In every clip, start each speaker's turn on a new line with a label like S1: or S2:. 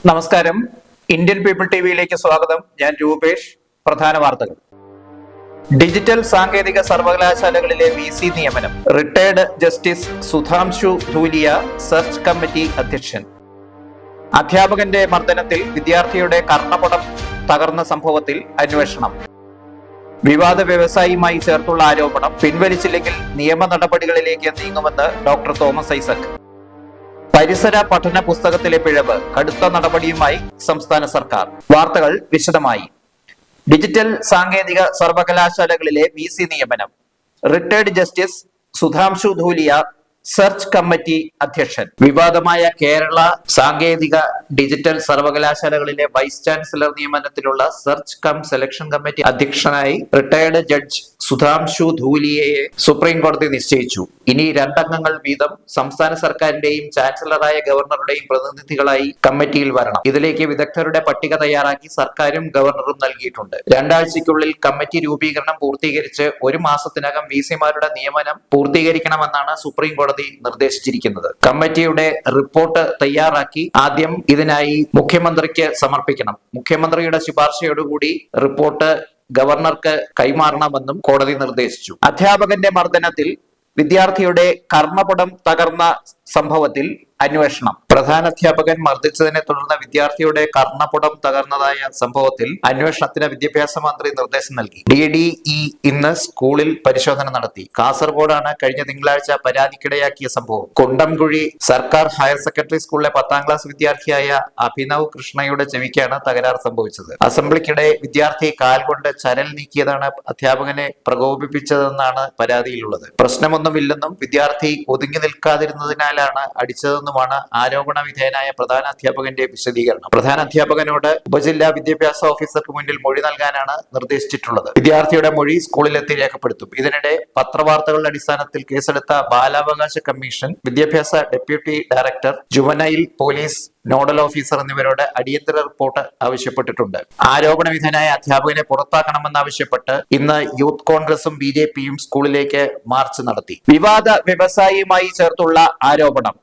S1: നമസ്കാരം. Indian people ടിവിയിലേക്ക് സ്വാഗതം. ഞാൻ രൂപേഷ്. പ്രധാന വാർത്തകൾ. ഡിജിറ്റൽ സാങ്കേതിക സർവകലാശാലകളിലെ VC നിയമനം. Retired justice Sudhanshu Dhulia search committee അധ്യക്ഷൻ. അധ്യാപകന്റെ മർദ്ദനത്തിൽ വിദ്യാർത്ഥിയുടെ കർണപടം തകർന്ന സംഭവത്തിൽ അന്വേഷണം. വിവാദ വ്യവസായിയുമായി ചേർത്തുള്ള ആരോപണം പിൻവലിച്ചില്ലെങ്കിൽ നിയമ നടപടികളിലേക്ക് നീങ്ങുമെന്ന് ഡോക്ടർ തോമസ് ഐസക്. പരിസര പഠന പുസ്തകത്തിലെ പിഴവ്, കടുത്ത നടപടിയുമായി സംസ്ഥാന സർക്കാർ. വാർത്തകൾ വിശദമായി. ഡിജിറ്റൽ സാങ്കേതിക സർവകലാശാലകളിലെ VC നിയമനം. Retired justice Sudhanshu Dhulia search committee അധ്യക്ഷൻ. വിവാദമായ കേരള സാങ്കേതിക ഡിജിറ്റൽ സർവകലാശാലകളിലെ വൈസ് ചാൻസലർ നിയമനത്തിലുള്ള സെർച്ച് കം സെലക്ഷൻ കമ്മിറ്റി അധ്യക്ഷനായി റിട്ടയർഡ് ജഡ്ജ് സുധാംശു ധൂലിയയെ സുപ്രീം കോടതി നിശ്ചയിച്ചു. ഇനി 2 അംഗങ്ങൾ വീതം സംസ്ഥാന സർക്കാരിന്റെയും ചാൻസലറായ ഗവർണറുടെയും പ്രതിനിധികളായി കമ്മിറ്റിയിൽ വരണം. ഇതിലേക്ക് വിദഗ്ധരുടെ പട്ടിക തയ്യാറാക്കി സർക്കാരും ഗവർണറും നൽകിയിട്ടുണ്ട്. 2 ആഴ്ചയ്ക്കുള്ളിൽ കമ്മിറ്റി രൂപീകരണം പൂർത്തീകരിച്ച് 1 മാസത്തിനകം VCമാരുടെ നിയമനം പൂർത്തീകരിക്കണമെന്നാണ് സുപ്രീം കോടതി നിർദ്ദേശിച്ചിരിക്കുന്നത്. കമ്മിറ്റിയുടെ റിപ്പോർട്ട് തയ്യാറാക്കി ആദ്യം ഇതിനായി മുഖ്യമന്ത്രിക്ക് സമർപ്പിക്കണം. മുഖ്യമന്ത്രിയുടെ ശുപാർശയോടുകൂടി റിപ്പോർട്ട് ഗവർണർക്ക് കൈമാറണമെന്നും കോടതി നിർദ്ദേശിച്ചു. അധ്യാപകന്റെ മർദ്ദനത്തിൽ വിദ്യാർത്ഥിയുടെ കർണപടം തകർന്ന സംഭവത്തിൽ അന്വേഷണം. പ്രധാനാധ്യാപകൻ മർദ്ദിച്ചതിനെ തുടർന്ന് വിദ്യാർത്ഥിയുടെ കർണപടം തകർന്നതായ സംഭവത്തിൽ അന്വേഷണത്തിന് വിദ്യാഭ്യാസ മന്ത്രി നിർദ്ദേശം നൽകി. DDE ഇന്ന് സ്കൂളിൽ പരിശോധന നടത്തി. കാസർഗോഡാണ് കഴിഞ്ഞ തിങ്കളാഴ്ച പരാതിക്കിടയാക്കിയ സംഭവം. കുണ്ടംകുഴി സർക്കാർ ഹയർ സെക്കൻഡറി സ്കൂളിലെ 10ാം ക്ലാസ് വിദ്യാർത്ഥിയായ അഭിനവ് കൃഷ്ണയുടെ ചെവിക്കാണ് തകരാർ സംഭവിച്ചത്. അസംബ്ലിക്കിടെ വിദ്യാർത്ഥി കാൽ കൊണ്ട് ചരൽ നീക്കിയതാണ് അധ്യാപകനെ പ്രകോപിപ്പിച്ചതെന്നാണ് പരാതിയിലുള്ളത്. പ്രശ്നമൊന്നുമില്ലെന്നും വിദ്യാർത്ഥി ഒതുങ്ങി നിൽക്കാതിരുന്നതിനാലാണ് അടിച്ചതെന്നുമാണ് ആരോപണ വിധേയനായ പ്രധാനാധ്യാപകന്റെ വിശദീകരണം. പ്രധാനാധ്യാപകനോട് ഉപജില്ലാ വിദ്യാഭ്യാസ ഓഫീസർക്ക് മുന്നിൽ മൊഴി നൽകാനാണ് നിർദ്ദേശിച്ചിട്ടുള്ളത്. വിദ്യാർത്ഥിയുടെ മൊഴി സ്കൂളിലെത്തി രേഖപ്പെടുത്തും. ഇതിനിടെ പത്രവാർത്തകളുടെ അടിസ്ഥാനത്തിൽ കേസെടുത്ത ബാലാവകാശ കമ്മീഷൻ വിദ്യാഭ്യാസ deputy director, juvenile police nodal officer എന്നിവരോട് അടിയന്തര റിപ്പോർട്ട് ആവശ്യപ്പെട്ടിട്ടുണ്ട്. ആരോപണ വിധേയനായ അധ്യാപകനെ പുറത്താക്കണമെന്നാവശ്യപ്പെട്ട് ഇന്ന് യൂത്ത് കോൺഗ്രസും BJPയും സ്കൂളിലേക്ക് മാർച്ച് നടത്തി. വിവാദ വ്യവസായിയുമായി ചേർത്തുള്ള ആരോപണം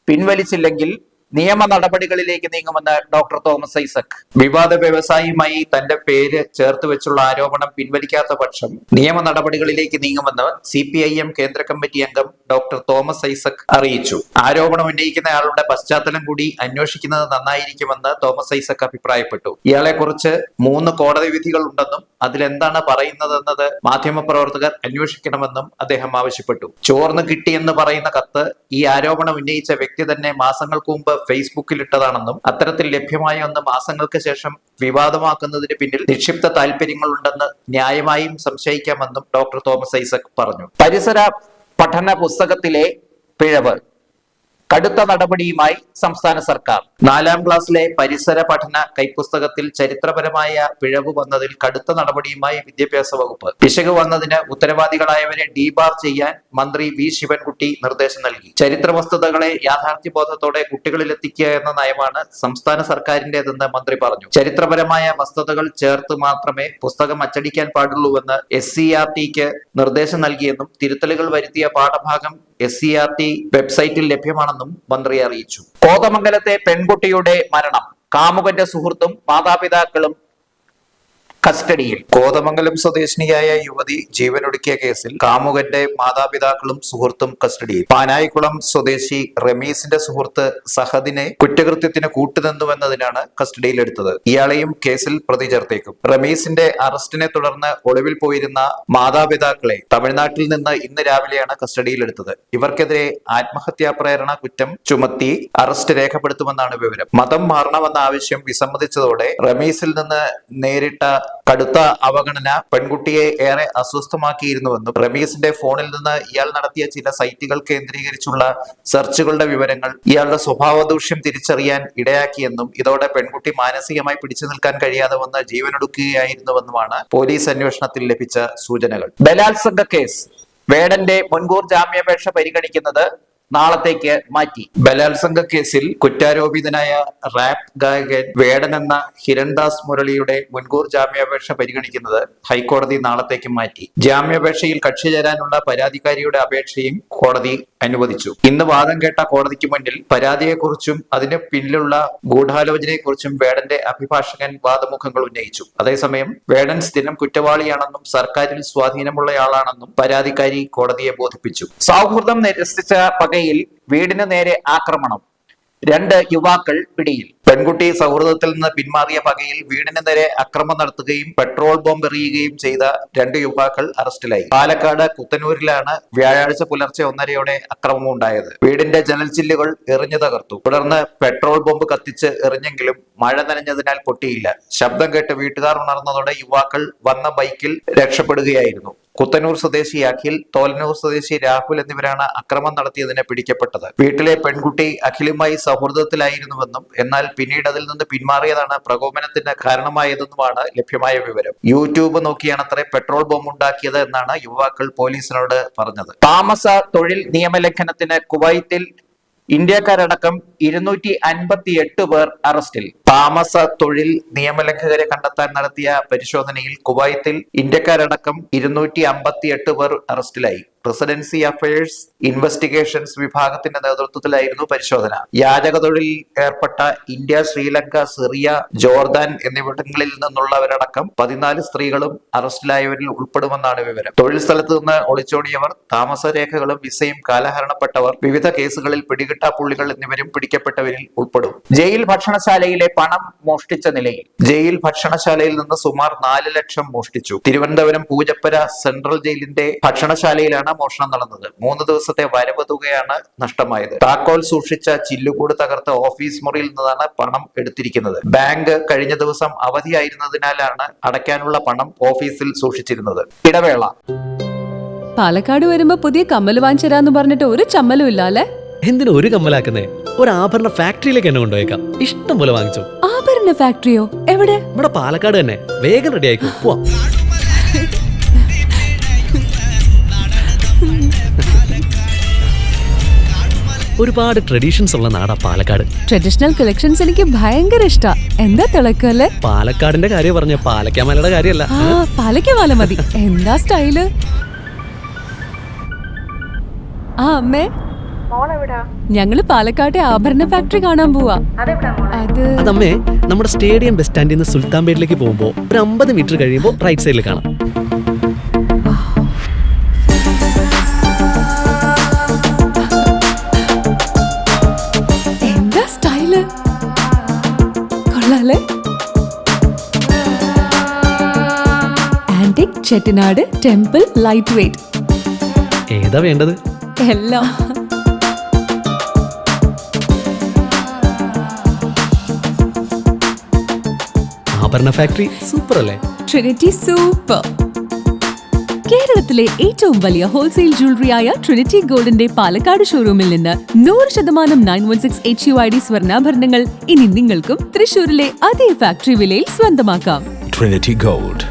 S1: പിൻവലിച്ചില്ലെങ്കിൽ നിയമ നടപടികളിലേക്ക് നീങ്ങുമെന്ന് ഡോക്ടർ തോമസ് ഐസക്. വിവാദ വ്യവസായിയുമായി തന്റെ പേര് ചേർത്ത് വെച്ചുള്ള ആരോപണം പിൻവലിക്കാത്ത പക്ഷം നിയമ നടപടികളിലേക്ക് നീങ്ങുമെന്ന് CPIM കേന്ദ്ര കമ്മിറ്റി അംഗം ഡോക്ടർ തോമസ് ഐസക് അറിയിച്ചു. ആരോപണം ഉന്നയിക്കുന്നയാളുടെ പശ്ചാത്തലം കൂടി അന്വേഷിക്കുന്നത് നന്നായിരിക്കുമെന്ന് തോമസ് ഐസക് അഭിപ്രായപ്പെട്ടു. ഇയാളെക്കുറിച്ച് 3 കോടതി വിധികൾ ഉണ്ടെന്നും അതിലെന്താണ് പറയുന്നതെന്നത് മാധ്യമപ്രവർത്തകർ അന്വേഷിക്കണമെന്നും അദ്ദേഹം ആവശ്യപ്പെട്ടു. ചോർന്ന് കിട്ടിയെന്ന് പറയുന്ന കത്ത് ഈ ആരോപണം ഉന്നയിച്ച വ്യക്തി തന്നെ മാസങ്ങൾക്ക് മുമ്പ് ഫേസ്ബുക്കിൽ ഇട്ടതാണെന്നും അത്തരത്തിൽ ലഭ്യമായ ഒന്ന് മാസങ്ങൾക്ക് ശേഷം വിവാദമാക്കുന്നതിന് പിന്നിൽ നിക്ഷിപ്ത താല്പര്യങ്ങളുണ്ടെന്ന് ന്യായമായും സംശയിക്കാമെന്നും ഡോക്ടർ തോമസ് ഐസക് പറഞ്ഞു. പരിസര പഠന പുസ്തകത്തിലെ പിഴവ്, കടുത്ത നടപടിയുമായി സംസ്ഥാന സർക്കാർ. 4ാം ക്ലാസ്സിലെ പരിസര പഠന കൈപ്പുസ്തകത്തിൽ ചരിത്രപരമായ പിഴവ് വന്നതിൽ കടുത്ത നടപടിയുമായി വിദ്യാഭ്യാസ വകുപ്പ്. പിശക് വന്നതിന് ഉത്തരവാദികളായവരെ ഡീബാർ ചെയ്യാൻ മന്ത്രി V ശിവൻകുട്ടി നിർദ്ദേശം നൽകി. ചരിത്ര വസ്തുതകളെ യാഥാർത്ഥ്യബോധത്തോടെ കുട്ടികളിലെത്തിക്കുക എന്ന നയമാണ് സംസ്ഥാന സർക്കാരിന്റേതെന്ന് മന്ത്രി പറഞ്ഞു. ചരിത്രപരമായ വസ്തുതകൾ ചേർത്ത് മാത്രമേ പുസ്തകം അച്ചടിക്കാൻ പാടുള്ളൂവെന്ന് SCERTക്ക് നിർദ്ദേശം നൽകിയെന്നും തിരുത്തലുകൾ വരുത്തിയ പാഠഭാഗം SCERT വെബ്സൈറ്റിൽ ലഭ്യമാണെന്നും മന്ത്രി അറിയിച്ചു. കോതമംഗലത്തെ പെൺകുട്ടിയുടെ മരണം, കാമുകന്റെ സുഹൃത്തും മാതാപിതാക്കളും കസ്റ്റഡിയിൽ. കോതമംഗലം സ്വദേശിനിയായ യുവതി ജീവനൊടുക്കിയ കേസിൽ കാമുകന്റെ മാതാപിതാക്കളും സുഹൃത്തും കസ്റ്റഡിയിൽ. പാനായിക്കുളം സ്വദേശി റമീസിന്റെ സുഹൃത്ത് സഹദിനെ കുറ്റകൃത്യത്തിന് കൂട്ടുനിന്നുവെന്നതിനാണ് കസ്റ്റഡിയിലെടുത്തത്. ഇയാളെയും കേസിൽ പ്രതി ചേർത്തേക്കും. റമീസിന്റെ അറസ്റ്റിനെ തുടർന്ന് ഒളിവിൽ പോയിരുന്ന മാതാപിതാക്കളെ തമിഴ്നാട്ടിൽ നിന്ന് ഇന്ന് രാവിലെയാണ് കസ്റ്റഡിയിലെടുത്തത്. ഇവർക്കെതിരെ ആത്മഹത്യാ പ്രേരണ കുറ്റം ചുമത്തി അറസ്റ്റ് രേഖപ്പെടുത്തുമെന്നാണ് വിവരം. മതം മാറണമെന്ന ആവശ്യം വിസമ്മതിച്ചതോടെ റമീസിൽ നിന്ന് നേരിട്ട കടുത്ത അവഗണന പെൺകുട്ടിയെ ഏറെ അസ്വസ്ഥമാക്കിയിരുന്നുവെന്നും റമീസിന്റെ ഫോണിൽ നിന്ന് ഇയാൾ നടത്തിയ ചില സൈറ്റുകൾ കേന്ദ്രീകരിച്ചുള്ള സെർച്ചുകളുടെ വിവരങ്ങൾ ഇയാളുടെ സ്വഭാവദൂഷ്യം തിരിച്ചറിയാൻ ഇടയാക്കിയെന്നും ഇതോടെ പെൺകുട്ടി മാനസികമായി പിടിച്ചു നിൽക്കാൻ കഴിയാതെ വന്ന് ജീവനൊടുക്കുകയായിരുന്നുവെന്നുമാണ് പോലീസ് അന്വേഷണത്തിൽ ലഭിച്ച സൂചനകൾ. ബലാത്സംഗ കേസ്, വേടന്റെ മുൻകൂർ ജാമ്യാപേക്ഷ പരിഗണിക്കുന്നത് നാളത്തേക്ക് മാറ്റി. ബലാത്സംഗ കേസിൽ കുറ്റാരോപിതനായ റാപ്പ് ഗായകൻ വേടൻ എന്ന ഹിരൺദാസ് മുരളിയുടെ മുൻകൂർ ജാമ്യാപേക്ഷ പരിഗണിക്കുന്നത് ഹൈക്കോടതി നാളത്തേക്ക് മാറ്റി. ജാമ്യാപേക്ഷയിൽ കക്ഷി ചേരാനുള്ള പരാതിക്കാരിയുടെ അപേക്ഷയും കോടതി അനുവദിച്ചു. ഇന്ന് വാദം കേട്ട കോടതിക്ക് മുന്നിൽ പരാതിയെക്കുറിച്ചും അതിന് പിന്നിലുള്ള ഗൂഢാലോചനയെക്കുറിച്ചും വേടന്റെ അഭിഭാഷകൻ വാദമുഖങ്ങൾ ഉന്നയിച്ചു. അതേസമയം വേടൻ സ്ഥിരം കുറ്റവാളിയാണെന്നും സർക്കാരിൽ സ്വാധീനമുള്ളയാളാണെന്നും പരാതിക്കാരി കോടതിയെ ബോധിപ്പിച്ചു. സൗഹൃദം നിരസിച്ച പകയിൽ വീടിന് നേരെ ആക്രമണം, 2 യുവാക്കൾ പിടിയിൽ. പെൺകുട്ടി സൗഹൃദത്തിൽ നിന്ന് പിന്മാറിയ പകയിൽ വീടിന് നേരെ അക്രമം നടത്തുകയും പെട്രോൾ ബോംബ് എറിയുകയും ചെയ്ത 2 യുവാക്കൾ അറസ്റ്റിലായി. പാലക്കാട് കുത്തനൂരിലാണ് വ്യാഴാഴ്ച പുലർച്ചെ 1:30 അക്രമം ഉണ്ടായത്. വീടിന്റെ ജനൽച്ചില്ലുകൾ എറിഞ്ഞു തകർത്തു. തുടർന്ന് പെട്രോൾ ബോംബ് കത്തിച്ച് എറിഞ്ഞെങ്കിലും മഴ നനഞ്ഞതിനാൽ പൊട്ടിയില്ല. ശബ്ദം കേട്ട് വീട്ടുകാർ ഉണർന്നതോടെ യുവാക്കൾ വന്ന ബൈക്കിൽ രക്ഷപ്പെടുകയായിരുന്നു. കുത്തനൂർ സ്വദേശി അഖിൽ, തോലനൂർ സ്വദേശി രാഹുൽ എന്നിവരാണ് അക്രമം നടത്തിയതിന് പിടിക്കപ്പെട്ടത്. വീട്ടിലെ പെൺകുട്ടി അഖിലുമായി സൗഹൃദത്തിലായിരുന്നുവെന്നും എന്നാൽ പിന്നീട് അതിൽ നിന്ന് പിന്മാറിയതാണ് പ്രകോപനത്തിന് കാരണമായതെന്നുമാണ് ലഭ്യമായ വിവരം. യൂട്യൂബ് നോക്കിയാണത്രേ പെട്രോൾ ബോംബ് ഉണ്ടാക്കിയത് എന്നാണ് യുവാക്കൾ പോലീസിനോട് പറഞ്ഞത്. താമസ തൊഴിൽ നിയമലംഘനത്തിന് കുവൈത്തിൽ ഇന്ത്യക്കാരടക്കം 258 പേർ അറസ്റ്റിൽ. താമസ തൊഴിൽ നിയമലംഘകരെ കണ്ടെത്താൻ നടത്തിയ പരിശോധനയിൽ കുവൈത്തിൽ ഇന്ത്യക്കാരടക്കം 258 പേർ അറസ്റ്റിലായി. പ്രസിഡൻസി അഫയേഴ്സ് ഇൻവെസ്റ്റിഗേഷൻസ് വിഭാഗത്തിന്റെ നേതൃത്വത്തിലായിരുന്നു പരിശോധന. യാചക തൊഴിലിൽ ഏർപ്പെട്ട ഇന്ത്യ, ശ്രീലങ്ക, സിറിയ, ജോർദാൻ എന്നിവിടങ്ങളിൽ നിന്നുള്ളവരടക്കം 14 സ്ത്രീകളും അറസ്റ്റിലായവരിൽ ഉൾപ്പെടുമെന്നാണ് വിവരം. തൊഴിൽ സ്ഥലത്ത് നിന്ന് ഒളിച്ചോടിയവർ, താമസരേഖകളും വിസയും കാലഹരണപ്പെട്ടവർ, വിവിധ കേസുകളിൽ പിടികിട്ടാപ്പുള്ളികൾ എന്നിവരും പിടിക്കപ്പെട്ടവരിൽ ഉൾപ്പെടും. ജയിൽ ഭക്ഷണശാലയിലെ പണം മോഷ്ടിച്ച നിലയിൽ. ജയിൽ ഭക്ഷണശാലയിൽ നിന്ന് സുമാർ 4 ലക്ഷം മോഷ്ടിച്ചു. തിരുവനന്തപുരം പൂജപ്പുര സെൻട്രൽ ജയിലിന്റെ ഭക്ഷണശാലയിലാണ് മോഷണം നടന്നത്. 3 ദിവസത്തെ വരവ് തുകയാണ് നഷ്ടമായത്. താക്കോൽ സൂക്ഷിച്ച ചില്ലുകൂട് തകർത്ത് ഓഫീസ് മുറിയിൽ നിന്നാണ് പണം എടുത്തിരിക്കുന്നത്. ബാങ്ക് കഴിഞ്ഞ ദിവസം അവധിയായിരുന്നതിനാലാണ് അടയ്ക്കാനുള്ള പണം ഓഫീസിൽ സൂക്ഷിച്ചിരുന്നത്. ഇടവേള.
S2: പാലക്കാട് വരുമ്പോ പുതിയ കമ്മല് വാങ്ങിച്ചരാന്ന് പറഞ്ഞിട്ട് ഒരു ചമ്മലും ഇല്ല അല്ലേ?
S3: എന്തിനു ഒരു കമ്മലാക്കുന്നേ? ഒരു ആഭരണ ഫാക്ടറിയിലേക്ക് എന്നെ കൊണ്ടുപോയേക്കാം. ഇഷ്ടം പോലെ വാങ്ങിച്ചോ.
S2: ആഭരണ ഫാക്ടറിയോ? എവിടെ?
S3: ഇവിടെ പാലക്കാട് തന്നെ. വേഗം റെഡി ആയിക്കോ, പോവാം. ഒരുപാട് ട്രഡീഷൻസ് ഉള്ള നാടാ പാലക്കാട്.
S2: ട്രഡീഷണൽ കളക്ഷൻസ് എനിക്ക് ഭയങ്കര ഇഷ്ടാ. എന്താ തിളക്കല്ലേ?
S3: പാലക്കാടിന്റെ കാര്യം പറഞ്ഞ പാലക്കാമലയുടെ കാര്യമല്ല.
S2: പാലക്കാമല മതി. എന്താ സ്റ്റൈല്? ആ അമ്മേ, ഞങ്ങള് പാലക്കാട്ടെ ആഭരണ ഫാക്ടറി കാണാൻ പോവാ.
S3: അതമ്മേ, നമ്മുടെ സ്റ്റേഡിയം ബസ് സ്റ്റാൻഡിൽ നിന്ന് സുൽത്താൻപേട്ടിലേക്ക് പോകുമ്പോ ഒരു 50 മീറ്റർ കഴിയുമ്പോ റൈറ്റ് സൈഡിൽ കാണാം.
S2: എന്താ സ്റ്റൈല്? കൊള്ളാലേ? Antique Chettinad temple light weight.
S3: ഏതാ വേണ്ടത്?
S2: എല്ലാം.
S3: ആഭരണ ഫാക്ടറി സൂപ്പർ അല്ലേ?
S2: Trinity super. കേരളത്തിലെ ഏറ്റവും വലിയ ഹോൾസെയിൽ ജ്വല്ലറിയായ ട്രിനിറ്റി ഗോൾഡിന്റെ പാലക്കാട് ഷോറൂമിൽ നിന്ന് 100% 916 HUID സ്വർണ്ണാഭരണങ്ങൾ ഇനി നിങ്ങൾക്കും തൃശൂരിലെ അതേ ഫാക്ടറി വിലയിൽ സ്വന്തമാക്കാം.
S4: Trinity gold,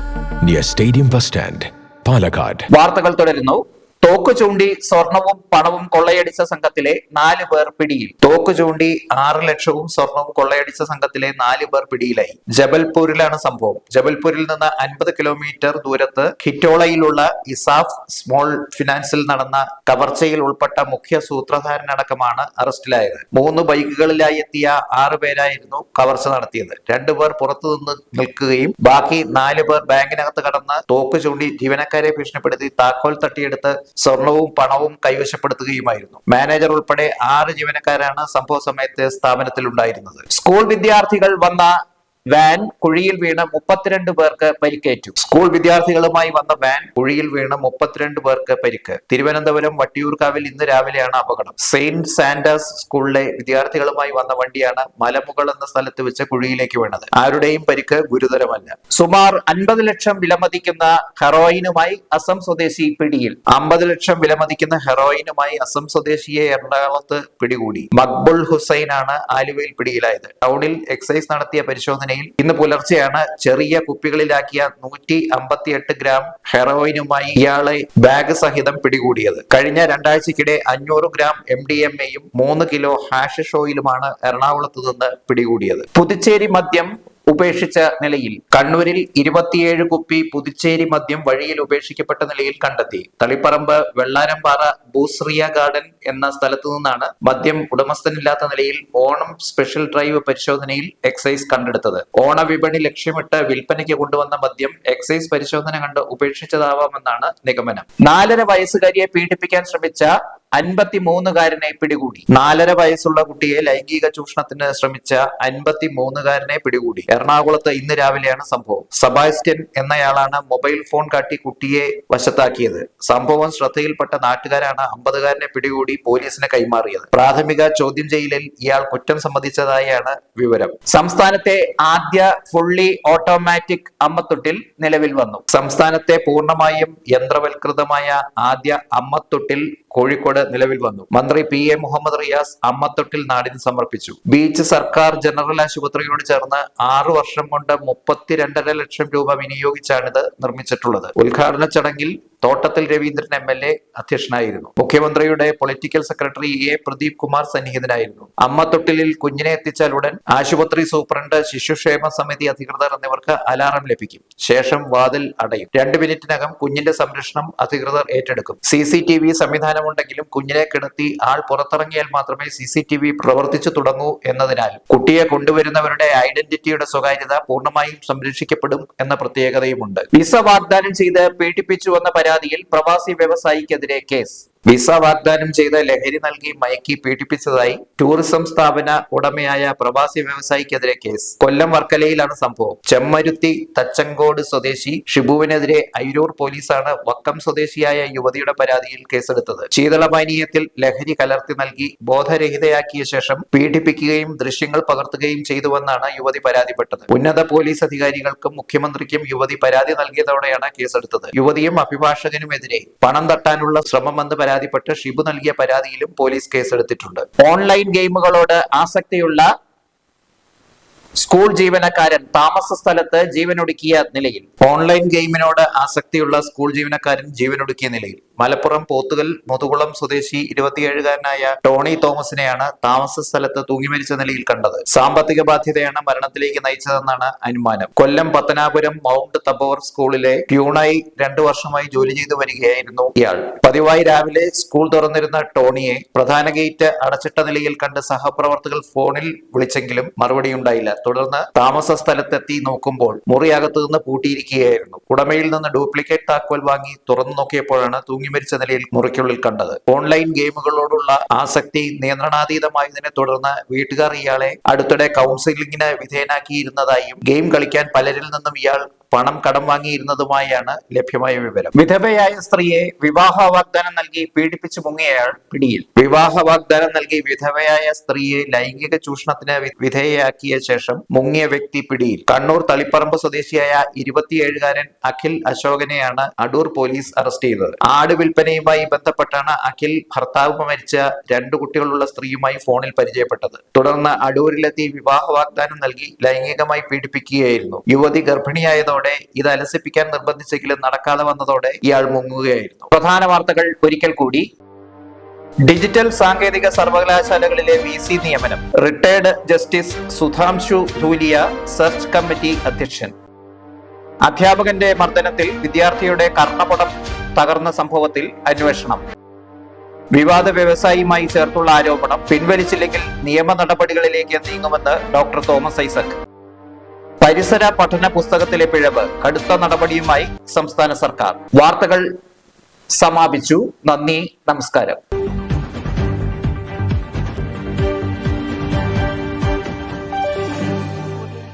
S4: near stadium bus stand, Palakkad.
S1: വാർത്തകൾ തുടരുന്നു. തോക്ക് ചൂണ്ടി സ്വർണവും പണവും കൊള്ളയടിച്ച സംഘത്തിലെ 4 പേർ പിടിയിൽ. തോക്ക് ചൂണ്ടി 6 ലക്ഷവും സ്വർണവും കൊള്ളയടിച്ച സംഘത്തിലെ 4 പേർ പിടിയിലായി. ജബൽപൂരിലാണ് സംഭവം. ജബൽപൂരിൽ നിന്ന് 50 കിലോമീറ്റർ ദൂരത്ത് ഖിറ്റോളയിലുള്ള ഇസാഫ് സ്മോൾ ഫിനാൻസിൽ നടന്ന കവർച്ചയിൽ ഉൾപ്പെട്ട മുഖ്യ സൂത്രധാരനടക്കമാണ് അറസ്റ്റിലായത്. 3 ബൈക്കുകളിലായി എത്തിയ 6 പേരായിരുന്നു കവർച്ച നടത്തിയത്. 2 പേർ പുറത്തുനിന്ന് നിൽക്കുകയും ബാക്കി 4 പേർ ബാങ്കിനകത്ത് കടന്ന് തോക്ക് ചൂണ്ടി ജീവനക്കാരെ ഭീഷണിപ്പെടുത്തി താക്കോൽ തട്ടിയെടുത്ത് സ്വർണവും പണവും കൈവശപ്പെടുത്തുകയുമായിരുന്നു. മാനേജർ ഉൾപ്പെടെ 6 ജീവനക്കാരാണ് സംഭവ സമയത്ത് സ്ഥാപനത്തിൽ ഉണ്ടായിരുന്നത്. സ്കൂൾ വിദ്യാർത്ഥികൾ വന്ന വാൻ കുഴിയിൽ വീണ് 32 പേർക്ക് പരിക്കേറ്റു. സ്കൂൾ വിദ്യാർത്ഥികളുമായി വന്ന വാൻ കുഴിയിൽ വീണ് 32 പേർക്ക് പരിക്ക്. തിരുവനന്തപുരം വട്ടിയൂർക്കാവിൽ ഇന്ന് രാവിലെയാണ് അപകടം. സെയിന്റ് സാന്റാസ് സ്കൂളിലെ വിദ്യാർത്ഥികളുമായി വന്ന വണ്ടിയാണ് മലമുകൾ എന്ന സ്ഥലത്ത് വെച്ച് കുഴിയിലേക്ക് വീണത്. ആരുടെയും പരിക്ക് ഗുരുതരമല്ല. സുമാർ 50 ലക്ഷം വിലമതിക്കുന്ന ഹെറോയിനുമായി അസം സ്വദേശി പിടിയിൽ. 50 ലക്ഷം വിലമതിക്കുന്ന ഹെറോയിനുമായി അസം സ്വദേശിയെ എറണാകുളത്ത് പിടികൂടി. മക്ബുൾ ഹുസൈനാണ് ആലുവയിൽ പിടിയിലായത്. ടൗണിൽ എക്സൈസ് നടത്തിയ പരിശോധന നിലയിൽ ഇന്ന് പുലർച്ചെയാണ് ചെറിയ കുപ്പികളിലാക്കിയ 158 ഗ്രാം ഹെറോയിനുമായി ഇയാളെ ബാഗ് സഹിതം പിടികൂടിയത്. കഴിഞ്ഞ 2 ആഴ്ചക്കിടെ 500 ഗ്രാം MDMA-യും 3 കിലോ ഹാഷിഷ് ഓയിലുമാണ് എറണാകുളത്ത് നിന്ന് പിടികൂടിയത്. പുതുച്ചേരി മദ്യം ഉപേക്ഷിച്ച നിലയിൽ കണ്ണൂരിൽ 27 കുപ്പി പുതുച്ചേരി മദ്യം വഴിയിൽ ഉപേക്ഷിക്കപ്പെട്ട നിലയിൽ കണ്ടെത്തി. തളിപ്പറമ്പ് വെള്ളാരംപാറ ബൂസ്രിയ ഗാർഡൻ എന്ന സ്ഥലത്തു നിന്നാണ് മദ്യം ഉടമസ്ഥനില്ലാത്ത നിലയിൽ ഓണം സ്പെഷ്യൽ ഡ്രൈവ് പരിശോധനയിൽ എക്സൈസ് കണ്ടെടുത്തത്. ഓണവിപണി ലക്ഷ്യമിട്ട് വിൽപ്പനയ്ക്ക് കൊണ്ടുവന്ന മദ്യം എക്സൈസ് പരിശോധന കണ്ട് ഉപേക്ഷിച്ചതാവാമെന്നാണ് നിഗമനം. 4.5 വയസ്സുകാരിയെ പീഡിപ്പിക്കാൻ ശ്രമിച്ച 53-കാരനെ പിടികൂടി. 4.5 വയസ്സുള്ള കുട്ടിയെ ലൈംഗിക ചൂഷണത്തിന് ശ്രമിച്ച 53-കാരനെ പിടികൂടി. എറണാകുളത്ത് ഇന്ന് രാവിലെയാണ് സംഭവം. സെബാസ്റ്റ്യൻ എന്നയാളാണ് മൊബൈൽ ഫോൺ കാട്ടി കുട്ടിയെ വശത്താക്കിയത്. സംഭവം ശ്രദ്ധയിൽപ്പെട്ട നാട്ടുകാരാണ് 50-കാരനെ പിടികൂടി പോലീസിന് കൈമാറിയത്. പ്രാഥമിക ചോദ്യം ചെയ്യലിൽ ഇയാൾ കുറ്റം സമ്മതിച്ചതായാണ് വിവരം. സംസ്ഥാനത്തെ ആദ്യ ഫുള്ളി ഓട്ടോമാറ്റിക് അമ്മത്തൊട്ടിൽ നിലവിൽ വന്നു. സംസ്ഥാനത്തെ പൂർണ്ണമായും യന്ത്രവൽകൃതമായ ആദ്യ അമ്മത്തൊട്ടിൽ കോഴിക്കോട് നിലവിൽ വന്നു. മന്ത്രി PA മുഹമ്മദ് റിയാസ് അമ്മത്തൊട്ടിൽ നാടിന് സമർപ്പിച്ചു. ബീച്ച് സർക്കാർ ജനറൽ ആശുപത്രിയോട് ചേർന്ന് 6 വർഷം കൊണ്ട് 32.5 ലക്ഷം രൂപ വിനിയോഗിച്ചാണിത് നിർമ്മിച്ചിട്ടുള്ളത്. ഉദ്ഘാടന ചടങ്ങിൽ തോട്ടത്തിൽ രവീന്ദ്രൻ MLA അധ്യക്ഷനായിരുന്നു. മുഖ്യമന്ത്രിയുടെ political secretary A Pradeep Kumar സന്നിഹിതനായിരുന്നു. അമ്മത്തൊട്ടിലിൽ കുഞ്ഞിനെ എത്തിച്ചാൽ ഉടൻ ആശുപത്രി സൂപ്രണ്ട്, ശിശുക്ഷേമ സമിതി അധികൃതർ എന്നിവർക്ക് അലാറം ലഭിക്കും. ശേഷം വാതിൽ അടയും. 2 മിനിറ്റിനകം കുഞ്ഞിന്റെ സംരക്ഷണം അധികൃതർ ഏറ്റെടുക്കും. CCTV സംവിധാനമുണ്ടെങ്കിലും കുഞ്ഞിനെ കിടത്തി ആൾ പുറത്തിറങ്ങിയാൽ മാത്രമേ CCTV പ്രവർത്തിച്ചു തുടങ്ങൂ എന്നതിനാൽ കുട്ടിയെ കൊണ്ടുവരുന്നവരുടെ ഐഡന്റിറ്റിയുടെ സ്വകാര്യത പൂർണ്ണമായും സംരക്ഷിക്കപ്പെടും എന്ന പ്രത്യേകതയുമുണ്ട്. വിസ വാഗ്ദാനം ചെയ്ത് പീഡിപ്പിച്ചുവെന്ന പരാതിയിൽ പ്രവാസി വ്യവസായിക്കെതിരെ കേസ്. വിസ വാഗ്ദാനം ചെയ്ത് ലഹരി നൽകി മയക്കി പീഡിപ്പിച്ചതായി ടൂറിസം സ്ഥാപന ഉടമയായ പ്രവാസി വ്യവസായിക്കെതിരെ കേസ്. കൊല്ലം വർക്കലയിലാണ് സംഭവം. ചെമ്മരുത്തി തച്ചങ്കോട് സ്വദേശി ഷിബുവിനെതിരെ അയിരൂർ പോലീസാണ് വക്കം സ്വദേശിയായ യുവതിയുടെ പരാതിയിൽ കേസെടുത്തത്. ശീതളപാനീയത്തിൽ ലഹരി കലർത്തി നൽകി ബോധരഹിതയാക്കിയ ശേഷം പീഡിപ്പിക്കുകയും ദൃശ്യങ്ങൾ പകർത്തുകയും ചെയ്തുവെന്നാണ് യുവതി പരാതിപ്പെട്ടത്. ഉന്നത പോലീസ് അധികാരികൾക്കും മുഖ്യമന്ത്രിക്കും യുവതി പരാതി നൽകിയതോടെയാണ് കേസെടുത്തത്. യുവതിയും അഭിഭാഷകനുമെതിരെ പണം തട്ടാനുള്ള ശ്രമമെന്ന് പരാതിപ്പെട്ട് ഷിബു നൽകിയ പരാതിയിലും പോലീസ് കേസെടുത്തിട്ടുണ്ട്. ഓൺലൈൻ ഗെയിമുകളോട് ആസക്തിയുള്ള സ്കൂൾ ജീവനക്കാരൻ താമസ സ്ഥലത്ത് ജീവനൊടുക്കിയ നിലയിൽ. ഓൺലൈൻ ഗെയിമിനോട് ആസക്തിയുള്ള സ്കൂൾ ജീവനക്കാരൻ ജീവനൊടുക്കിയ നിലയിൽ. മലപ്പുറം പോത്തുകൽ മുതുകുളം സ്വദേശി 27-കാരനായ ടോണി തോമസിനെയാണ് താമസ സ്ഥലത്ത് തൂങ്ങിമരിച്ച നിലയിൽ കണ്ടത്. സാമ്പത്തിക ബാധ്യതയാണ് മരണത്തിലേക്ക് നയിച്ചതെന്നാണ് അനുമാനം. കൊല്ലം പത്തനാപുരം മൗണ്ട് തബോർ സ്കൂളിലെ പ്യൂണായി 2 വർഷമായി ജോലി ചെയ്തു വരികയായിരുന്നു ഇയാൾ. പതിവായി രാവിലെ സ്കൂൾ തുറന്നിരുന്ന ടോണിയെ പ്രധാന ഗേറ്റ് അടച്ചിട്ട നിലയിൽ കണ്ട് സഹപ്രവർത്തകർ ഫോണിൽ വിളിച്ചെങ്കിലും മറുപടിയുണ്ടായില്ല. തുടർന്ന് താമസ സ്ഥലത്തെത്തി നോക്കുമ്പോൾ മുറിയകത്തു നിന്ന് പൂട്ടിയിരിക്കുകയായിരുന്നു. ഉടമയിൽ നിന്ന് ഡ്യൂപ്ലിക്കേറ്റ് താക്കോൽ വാങ്ങി തുറന്നു നോക്കിയപ്പോഴാണ് തൂങ്ങിമരിച്ച നിലയിൽ മുറിക്കുള്ളിൽ കണ്ടത്. ഓൺലൈൻ ഗെയിമുകളോടുള്ള ആസക്തി നിയന്ത്രണാതീതമായതിനെ തുടർന്ന് വീട്ടുകാർ ഇയാളെ അടുത്തിടെ കൗൺസിലിംഗിന് വിധേയനാക്കിയിരുന്നതായും ഗെയിം കളിക്കാൻ പലരിൽ നിന്നും ഇയാൾ പണം കടം വാങ്ങിയിരുന്നതുമായാണ് ലഭ്യമായ വിവരം. വിധവയായ സ്ത്രീയെ വിവാഹ വാഗ്ദാനം നൽകി പീഡിപ്പിച്ചു മുങ്ങിയയാൾ പിടിയിൽ. വിവാഹ വാഗ്ദാനം നൽകി വിധവയായ സ്ത്രീയെ ലൈംഗിക ചൂഷണത്തിന് വിധേയയാക്കിയ ശേഷം മുങ്ങിയ വ്യക്തി പിടിയിൽ. കണ്ണൂർ തളിപ്പറമ്പ് സ്വദേശിയായ 27-കാരൻ അഖിൽ അശോകനെയാണ് അടൂർ പോലീസ് അറസ്റ്റ് ചെയ്തത്. ആട് വിൽപ്പനയുമായി ബന്ധപ്പെട്ടാണ് അഖിൽ ഭർത്താവ് മരിച്ച 2 കുട്ടികളുള്ള സ്ത്രീയുമായി ഫോണിൽ പരിചയപ്പെട്ടത്. തുടർന്ന് അടൂരിലെത്തി വിവാഹ വാഗ്ദാനം നൽകി ലൈംഗികമായി പീഡിപ്പിക്കുകയായിരുന്നു. യുവതി ഗർഭിണിയായതോടെ ഇത് അലസിപ്പിക്കാൻ നിർബന്ധിച്ചെങ്കിലും നടക്കാതെ വന്നതോടെ ഇയാൾ മുങ്ങുകയായിരുന്നു. പ്രധാന വാർത്തകൾ ഒരിക്കൽ കൂടി. ഡിജിറ്റൽ സാങ്കേതിക സർവകലാശാലകളിലെ VC നിയമനം. Retired justice Sudhanshu Dhulia search committee അധ്യക്ഷൻ. അധ്യാപകന്റെ മർദ്ദനത്തിൽ വിദ്യാർത്ഥിയുടെ കർണപടം തകർന്ന സംഭവത്തിൽ അന്വേഷണം. വിവാദ വ്യവസായിയുമായി ചേർത്തുള്ള ആരോപണം പിൻവലിച്ചില്ലെങ്കിൽ നിയമ നടപടികളിലേക്ക് നീങ്ങുമെന്ന് ഡോക്ടർ തോമസ് ഐസക്. പരിസര പഠന പുസ്തകത്തിലെ പിഴവ്, കടുത്ത നടപടിയുമായി സംസ്ഥാന സർക്കാർ. വാർത്തകൾ സമാപിച്ചു. നന്ദി, നമസ്കാരം.